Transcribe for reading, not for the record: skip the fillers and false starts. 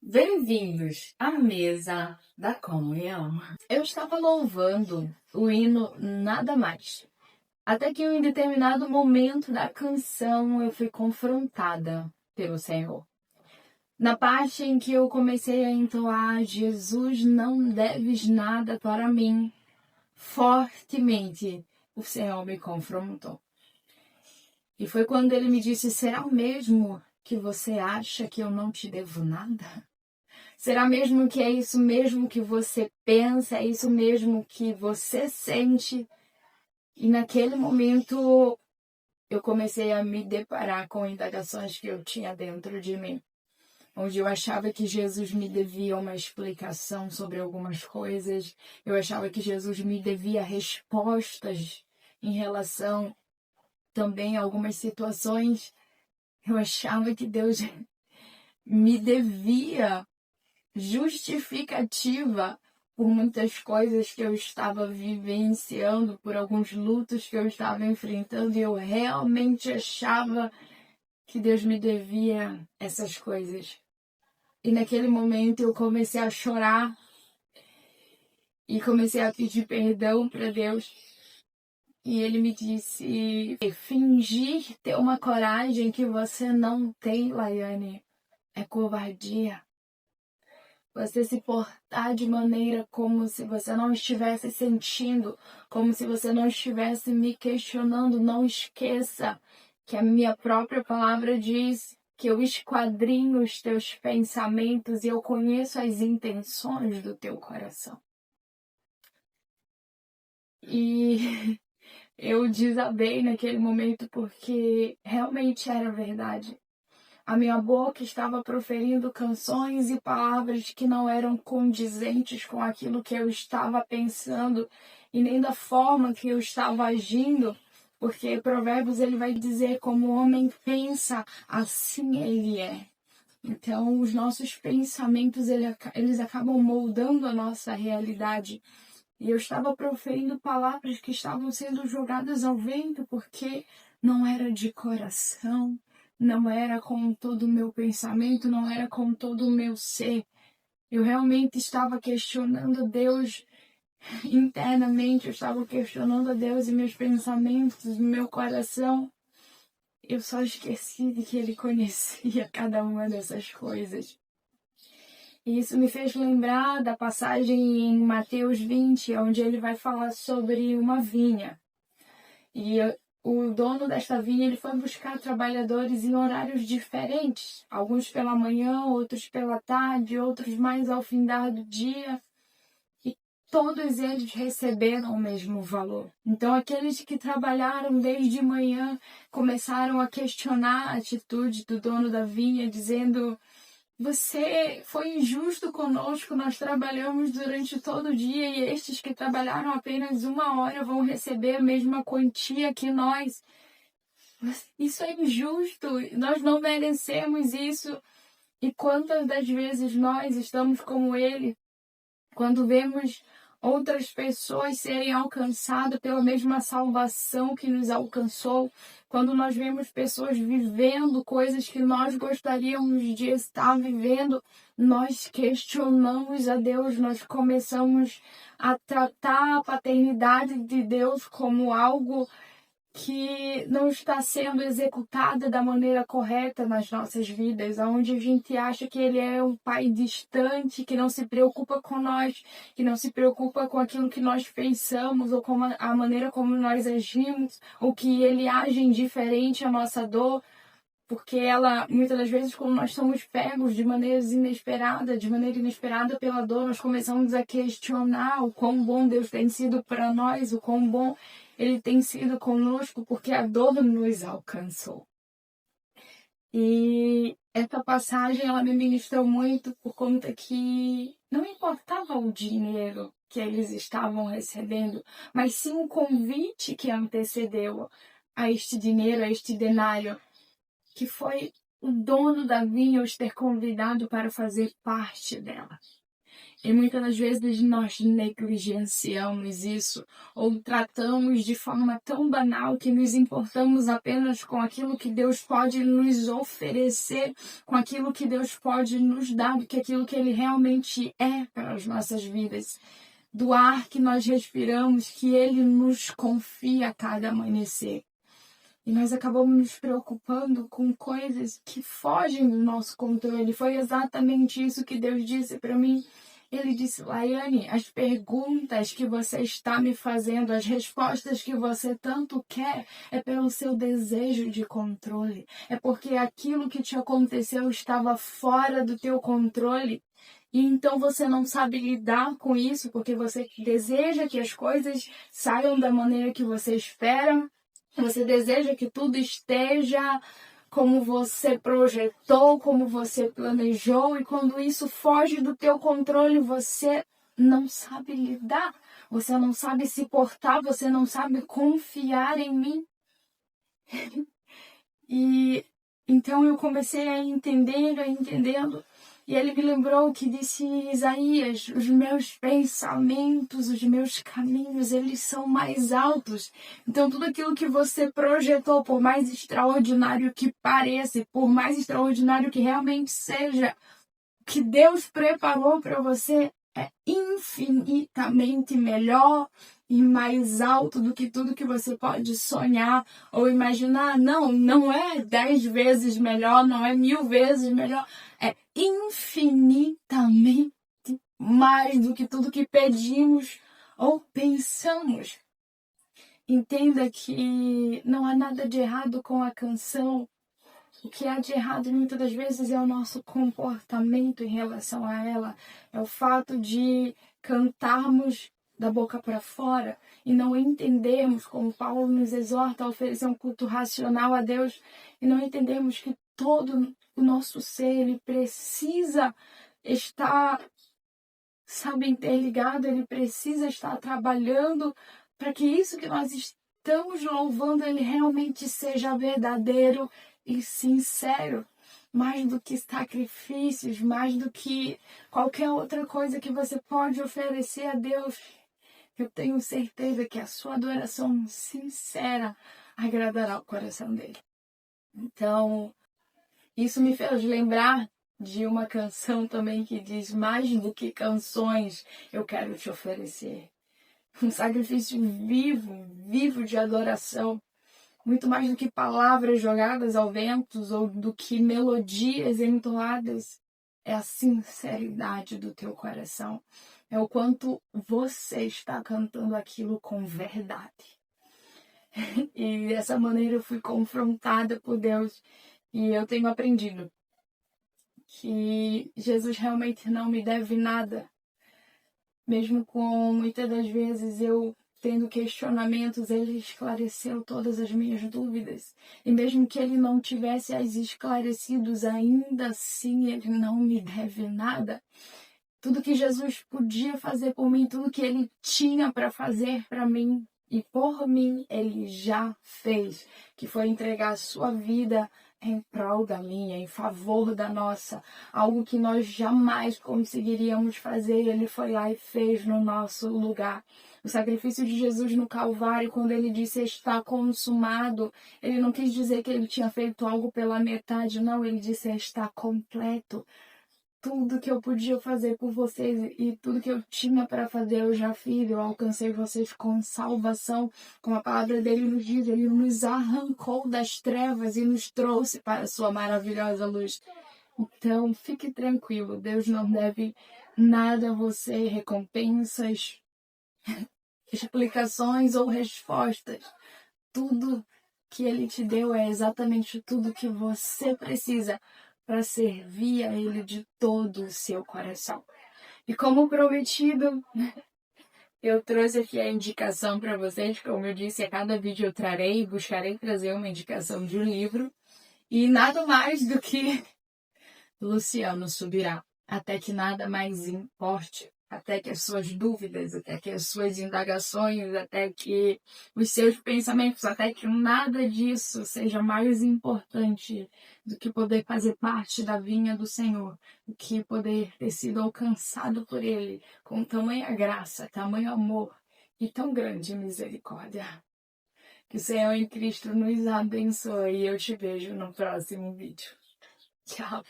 Bem-vindos à mesa da comunhão. Eu estava louvando o hino Nada Mais. Até que em um determinado momento da canção eu fui confrontada pelo Senhor. Na parte em que eu comecei a entoar Jesus, não deves nada para mim, fortemente o Senhor me confrontou. E foi quando ele me disse, será mesmo que você acha que eu não te devo nada? Será mesmo que é isso mesmo que você pensa, é isso mesmo que você sente? E naquele momento eu comecei a me deparar com indagações que eu tinha dentro de mim, onde eu achava que Jesus me devia uma explicação sobre algumas coisas, eu achava que Jesus me devia respostas em relação também a algumas situações, eu achava que Deus me devia justificativa por muitas coisas que eu estava vivenciando, por alguns lutos que eu estava enfrentando, e eu realmente achava que Deus me devia essas coisas. E naquele momento eu comecei a chorar e comecei a pedir perdão para Deus. E ele me disse, fingir ter uma coragem que você não tem, Laiane, é covardia. Você se portar de maneira como se você não estivesse sentindo, como se você não estivesse me questionando. Não esqueça que a minha própria palavra diz que eu esquadrinho os teus pensamentos e eu conheço as intenções do teu coração. E eu desabei naquele momento porque realmente era verdade. A minha boca estava proferindo canções e palavras que não eram condizentes com aquilo que eu estava pensando e nem da forma que eu estava agindo, porque Provérbios ele vai dizer como o homem pensa, assim ele é. Então, os nossos pensamentos eles acabam moldando a nossa realidade. E eu estava proferindo palavras que estavam sendo jogadas ao vento porque não era de coração, não era com todo o meu pensamento, não era com todo o meu ser. Eu realmente estava questionando Deus internamente, eu estava questionando a Deus e meus pensamentos, meu coração. Eu só esqueci de que Ele conhecia cada uma dessas coisas. E isso me fez lembrar da passagem em Mateus 20, onde ele vai falar sobre uma vinha. E o dono desta vinha ele foi buscar trabalhadores em horários diferentes. Alguns pela manhã, outros pela tarde, outros mais ao findar do dia. E todos eles receberam o mesmo valor. Então aqueles que trabalharam desde manhã começaram a questionar a atitude do dono da vinha, dizendo: você foi injusto conosco, nós trabalhamos durante todo o dia e estes que trabalharam apenas 1 hora vão receber a mesma quantia que nós. Isso é injusto, nós não merecemos isso. E quantas das vezes nós estamos como ele, quando vemos outras pessoas serem alcançadas pela mesma salvação que nos alcançou, quando nós vemos pessoas vivendo coisas que nós gostaríamos de estar vivendo, nós questionamos a Deus, nós começamos a tratar a paternidade de Deus como algo que não está sendo executada da maneira correta nas nossas vidas, onde a gente acha que ele é um pai distante, que não se preocupa com nós, que não se preocupa com aquilo que nós pensamos, ou com a maneira como nós agimos, ou que ele age indiferente à nossa dor, porque ela, muitas das vezes, quando nós somos pegos de maneira inesperada pela dor, nós começamos a questionar o quão bom Deus tem sido para nós, o quão bom Ele tem sido conosco, porque a dor nos alcançou. E essa passagem, ela me ministrou muito por conta que não importava o dinheiro que eles estavam recebendo, mas sim o convite que antecedeu a este dinheiro, a este denário, que foi o dono da vinha os ter convidado para fazer parte dela. E muitas das vezes nós negligenciamos isso, ou tratamos de forma tão banal que nos importamos apenas com aquilo que Deus pode nos oferecer, com aquilo que Deus pode nos dar, do que aquilo que Ele realmente é para as nossas vidas. Do ar que nós respiramos, que Ele nos confia a cada amanhecer. E nós acabamos nos preocupando com coisas que fogem do nosso controle. Foi exatamente isso que Deus disse para mim. Ele disse: Laiane, as perguntas que você está me fazendo, as respostas que você tanto quer, é pelo seu desejo de controle. É porque aquilo que te aconteceu estava fora do teu controle. E então você não sabe lidar com isso, porque você deseja que as coisas saiam da maneira que você espera. Você deseja que tudo esteja como você projetou, como você planejou, e quando isso foge do teu controle, você não sabe lidar, você não sabe se portar, você não sabe confiar em mim. E então eu comecei a entendendo, e ele me lembrou o que disse Isaías: os meus pensamentos, os meus caminhos, eles são mais altos. Então tudo aquilo que você projetou, por mais extraordinário que pareça, por mais extraordinário que realmente seja, o que Deus preparou para você é infinitamente melhor e mais alto do que tudo que você pode sonhar ou imaginar. Não é 10 vezes melhor, não é 1000 vezes melhor. É infinitamente mais do que tudo que pedimos ou pensamos. Entenda que não há nada de errado com a canção. O que há de errado muitas das vezes é o nosso comportamento em relação a ela. É o fato de cantarmos da boca para fora e não entendermos, como Paulo nos exorta a oferecer um culto racional a Deus, e não entendermos que todo o nosso ser, ele precisa estar, interligado, ele precisa estar trabalhando para que isso que nós estamos louvando, ele realmente seja verdadeiro e sincero, mais do que sacrifícios, mais do que qualquer outra coisa que você pode oferecer a Deus. Eu tenho certeza que a sua adoração sincera agradará o coração dele. Então, isso me fez lembrar de uma canção também que diz: mais do que canções eu quero te oferecer. Um sacrifício vivo de adoração. Muito mais do que palavras jogadas ao vento ou do que melodias entoadas. É a sinceridade do teu coração. É o quanto você está cantando aquilo com verdade. E dessa maneira eu fui confrontada por Deus. E eu tenho aprendido que Jesus realmente não me deve nada. Mesmo com muitas das vezes eu tendo questionamentos, ele esclareceu todas as minhas dúvidas. E mesmo que ele não tivesse as esclarecidos, ainda assim ele não me deve nada. Tudo que Jesus podia fazer por mim, tudo que ele tinha para fazer para mim e por mim, ele já fez. Que foi entregar a sua vida em prol da minha, em favor da nossa. Algo que nós jamais conseguiríamos fazer, ele foi lá e fez no nosso lugar. O sacrifício de Jesus no Calvário, quando ele disse está consumado, ele não quis dizer que ele tinha feito algo pela metade, não, ele disse está completo. Tudo que eu podia fazer por vocês e tudo que eu tinha para fazer eu já fiz, eu alcancei vocês com salvação. Como a palavra dele nos diz, ele nos arrancou das trevas e nos trouxe para a sua maravilhosa luz. Então, fique tranquilo, Deus não deve nada a você, recompensas, explicações ou respostas. Tudo que ele te deu é exatamente tudo que você precisa para servir a ele de todo o seu coração. E como prometido, eu trouxe aqui a indicação para vocês. Como eu disse, a cada vídeo eu buscarei trazer uma indicação de um livro. E nada mais do que Luciano Subirá, até que nada mais importe. até que as suas dúvidas, até que as suas indagações, até que os seus pensamentos, até que nada disso seja mais importante do que poder fazer parte da vinha do Senhor, do que poder ter sido alcançado por Ele com tamanha graça, tamanho amor e tão grande misericórdia. Que o Senhor em Cristo nos abençoe e eu te vejo no próximo vídeo. Tchau!